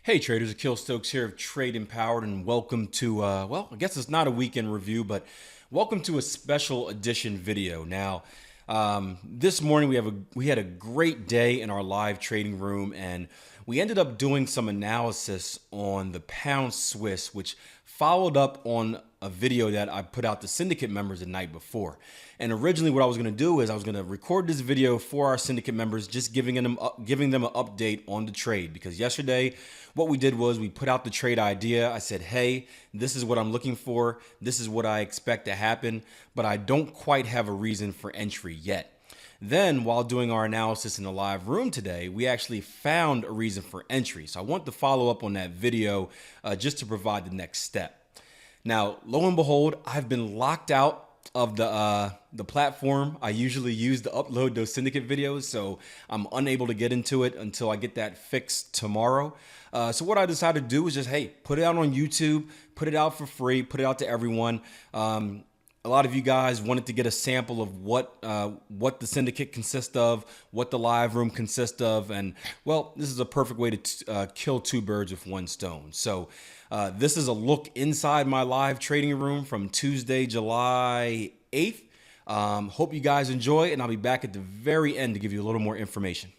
Hey traders, Akil Stokes here of Trade Empowered, and welcome to, well, I guess it's not a weekend review, but welcome to a special edition video. Now, this morning we had a great day in our live trading room, and we ended up doing some analysis on the pound Swiss, which followed up on a video that I put out to syndicate members the night before. And originally what I was going to do is I was going to record this video for our syndicate members, just giving them an update on the trade, because yesterday what we did was we put out the trade idea. I said, hey, this is what I'm looking for. This is what I expect to happen, but I don't quite have a reason for entry yet. Then while doing our analysis in the live room today, we actually found a reason for entry. So I want to follow up on that video just to provide the next step. Now, lo and behold, I've been locked out of the platform I usually use to upload those syndicate videos, so I'm unable to get into it until I get that fixed tomorrow. So what I decided to do was just, hey, put it out on YouTube, put it out for free, put it out to everyone. A lot of you guys wanted to get a sample of what the syndicate consists of, what the live room consists of, and well, this is a perfect way to kill two birds with one stone. So this is a look inside my live trading room from Tuesday, July 8th. Hope you guys enjoy, and I'll be back at the very end to give you a little more information.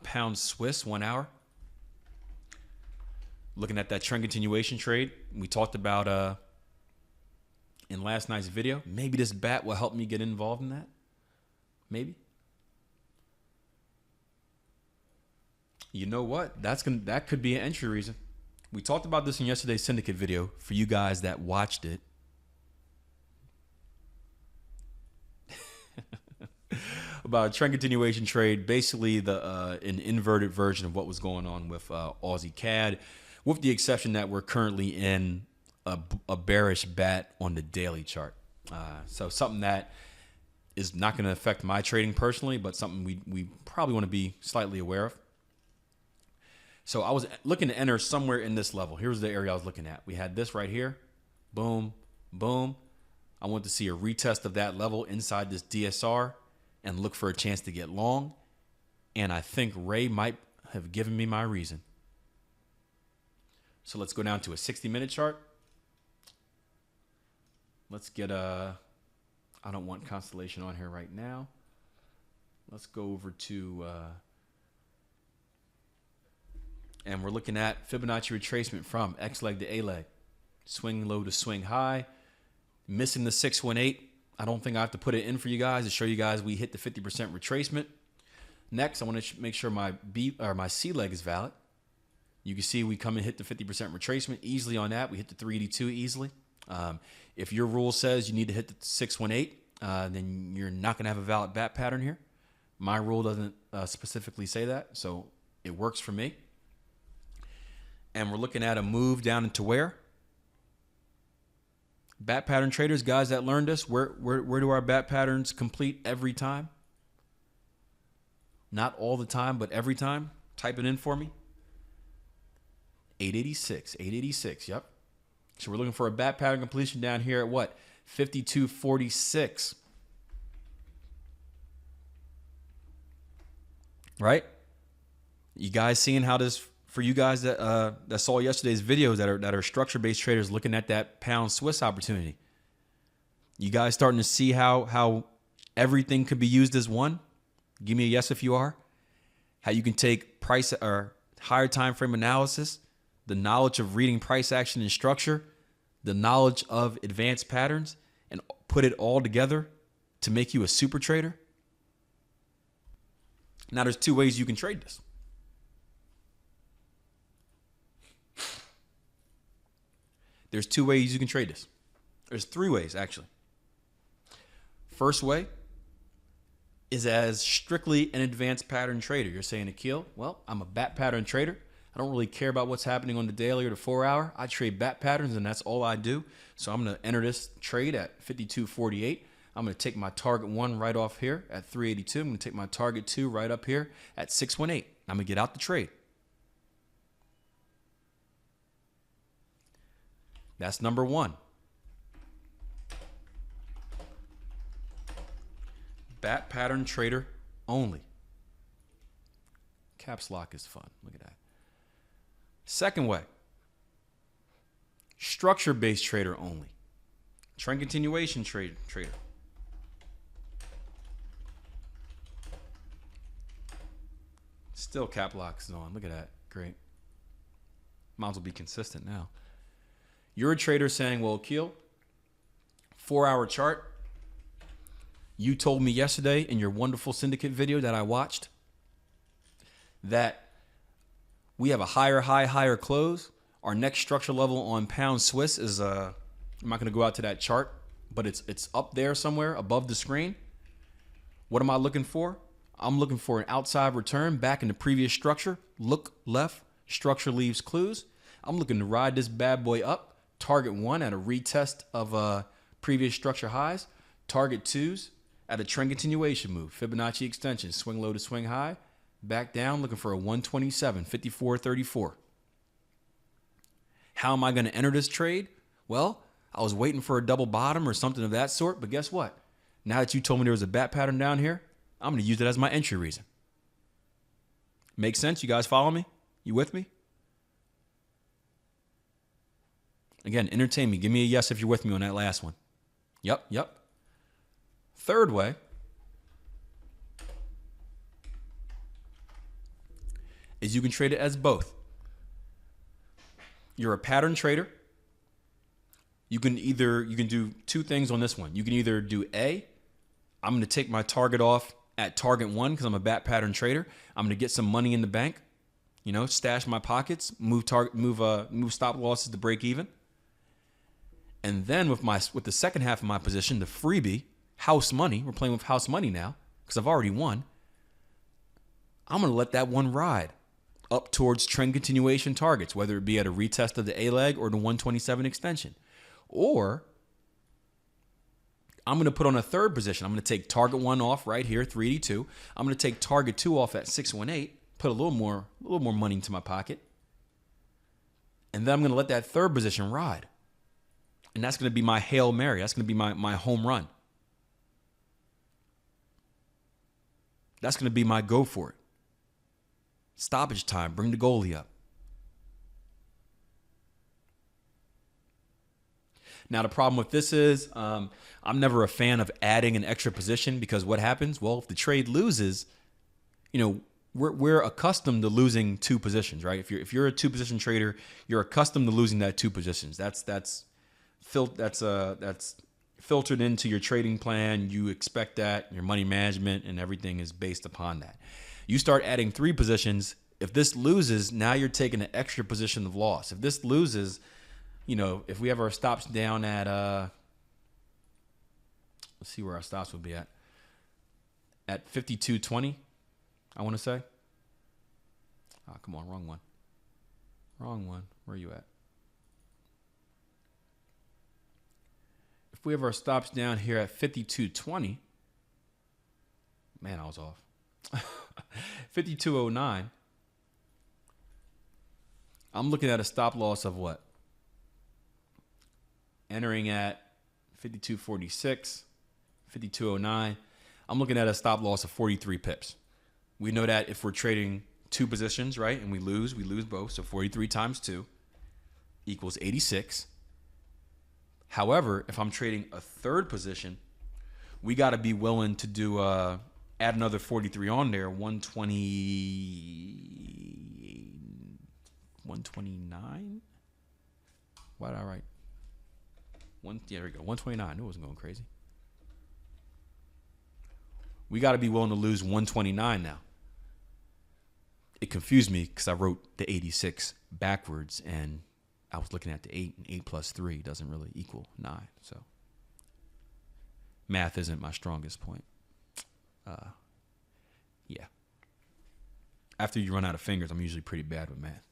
Pound Swiss 1 hour. Looking at that trend continuation trade we talked about in last night's video. Maybe this bat will help me get involved in that. Maybe. You know what? That could be an entry reason. We talked about this in yesterday's syndicate video for you guys that watched it. About a trend continuation trade, basically an inverted version of what was going on with Aussie CAD, with the exception that we're currently in a bearish bat on the daily chart. So something that is not going to affect my trading personally, but something we probably want to be slightly aware of. So I was looking to enter somewhere in this level. Here's the area I was looking at. We had this right here. Boom, boom. I want to see a retest of that level inside this DSR and look for a chance to get long. And I think Ray might have given me my reason. So let's go down to a 60-minute chart. Let's get I don't want Constellation on here right now. Let's go over to, and we're looking at Fibonacci retracement from X leg to A leg. Swing low to swing high. Missing the 618. I don't think I have to put it in for you guys to show you guys we hit the 50% retracement. Next, I want to make sure my C leg is valid. You can see we come and hit the 50% retracement easily on that. We hit the 382 easily. If your rule says you need to hit the 618, then you're not going to have a valid bat pattern here. My rule doesn't specifically say that, so it works for me. And we're looking at a move down into where? Bat pattern traders, guys that learned us, where do our bat patterns complete every time? Not all the time, but every time. Type it in for me. 886, yep. So we're looking for a bat pattern completion down here at what? 52.46. Right? You guys seeing how this, for you guys that saw yesterday's videos that are structure-based traders looking at that pound Swiss opportunity, you guys starting to see how everything could be used as one? Give me a yes if you are. How you can take price or higher time frame analysis, the knowledge of reading price action and structure, the knowledge of advanced patterns, and put it all together to make you a super trader. Now there's two ways you can trade this. There's two ways you can trade this. There's three ways, actually. First way is as strictly an advanced pattern trader. You're saying, Akil, well, I'm a bat pattern trader. I don't really care about what's happening on the daily or the 4 hour. I trade bat patterns, and that's all I do. So I'm going to enter this trade at 52.48. I'm going to take my target 1 right off here at 382. I'm going to take my target 2 right up here at 618. I'm going to get out the trade. That's number 1. Bat pattern trader only. Caps lock is fun. Look at that. Second way. Structure-based trader only. Trend continuation trader. Still cap locks is on. Look at that. Great. Might as well be consistent now. You're a trader saying, well, Akil, 4-hour chart. You told me yesterday in your wonderful syndicate video that I watched that we have a higher high, higher close. Our next structure level on pound Swiss is, I'm not going to go out to that chart, but it's up there somewhere above the screen. What am I looking for? I'm looking for an outside return back in the previous structure. Look left, structure leaves clues. I'm looking to ride this bad boy up. Target 1 at a retest of previous structure highs. Target 2s at a trend continuation move. Fibonacci extension, swing low to swing high. Back down, looking for a 127, 54.34. How am I going to enter this trade? Well, I was waiting for a double bottom or something of that sort, but guess what? Now that you told me there was a bat pattern down here, I'm going to use it as my entry reason. Make sense? You guys follow me? You with me? Again, entertain me. Give me a yes if you're with me on that last one. Yep. Third way is you can trade it as both. You're a pattern trader. You can do 2 things on this one. You can either do A, I'm going to take my target off at target 1 because I'm a bat pattern trader. I'm going to get some money in the bank, stash my pockets, move stop losses to break even. And then with the second half of my position, the freebie, house money, we're playing with house money now because I've already won. I'm going to let that one ride up towards trend continuation targets, whether it be at a retest of the A leg or the 127 extension. Or I'm going to put on a third position. I'm going to take target 1 off right here, 382. I'm going to take target 2 off at 618, put a little more money into my pocket. And then I'm going to let that third position ride. And that's going to be my Hail Mary. That's going to be my home run. That's going to be my go for it. Stoppage time. Bring the goalie up. Now, the problem with this is I'm never a fan of adding an extra position because what happens? Well, if the trade loses, we're accustomed to losing 2 positions, right? If you're a 2-position trader, you're accustomed to losing that 2 positions. That's filtered into your trading plan. You expect that. Your money management and everything is based upon that. You start adding 3 positions. If this loses, now you're taking an extra position of loss. If this loses, if we have our stops down at, let's see where our stops would be at 52.20, I want to say. Oh, come on, wrong one. Where are you at? If we have our stops down here at 52.20, man, I was off. 52.09. I'm looking at a stop loss of what? Entering at 52.46, 52.09. I'm looking at a stop loss of 43 pips. We know that if we're trading 2 positions, right, and we lose both. So 43 times 2 equals 86. However, if I'm trading a third position, we got to be willing to do add another 43 on there, 129. Why did I write? There we go. 129. I knew it wasn't going crazy. We got to be willing to lose 129 now. It confused me because I wrote the 86 backwards and I was looking at the 8, and 8 plus 3 doesn't really equal 9. So math isn't my strongest point. Yeah. After you run out of fingers, I'm usually pretty bad with math.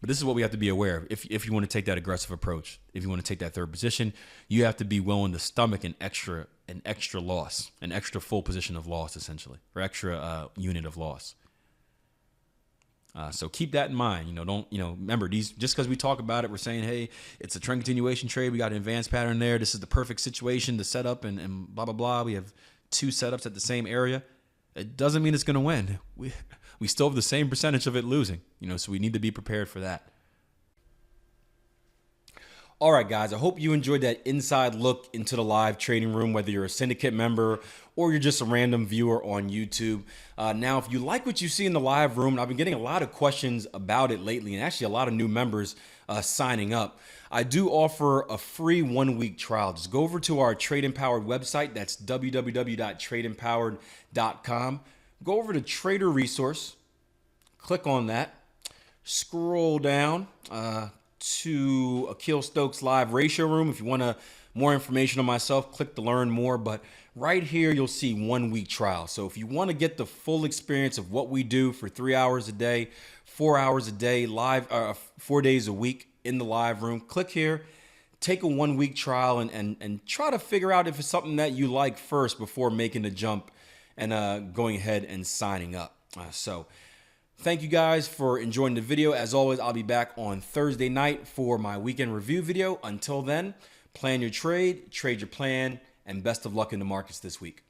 But this is what we have to be aware of. If you want to take that aggressive approach, if you want to take that third position, you have to be willing to stomach an extra loss, an extra full position of loss, essentially, or extra unit of loss. So keep that in mind. Remember these, just because we talk about it, we're saying, hey, it's a trend continuation trade. We got an advanced pattern there. This is the perfect situation to set up and blah, blah, blah. We have 2 setups at the same area. It doesn't mean it's going to win. We still have the same percentage of it losing, so we need to be prepared for that. All right, guys, I hope you enjoyed that inside look into the live trading room, whether you're a syndicate member or you're just a random viewer on YouTube. Now, if you like what you see in the live room, and I've been getting a lot of questions about it lately, and actually a lot of new members signing up, I do offer a free 1-week trial. Just go over to our Trade Empowered website. That's www.tradeempowered.com. Go over to Trader Resource, click on that, scroll down to Akil Stokes Live Ratio Room. If you want more information on myself, click to learn more. But right here, you'll see 1-week trial. So if you want to get the full experience of what we do for 3 hours a day, 4 hours a day, live, 4 days a week in the live room, click here, take a 1-week trial and try to figure out if it's something that you like first before making the jump and going ahead and signing up. So thank you guys for enjoying the video. As always, I'll be back on Thursday night for my weekend review video. Until then, plan your trade your plan, and best of luck in the markets this week.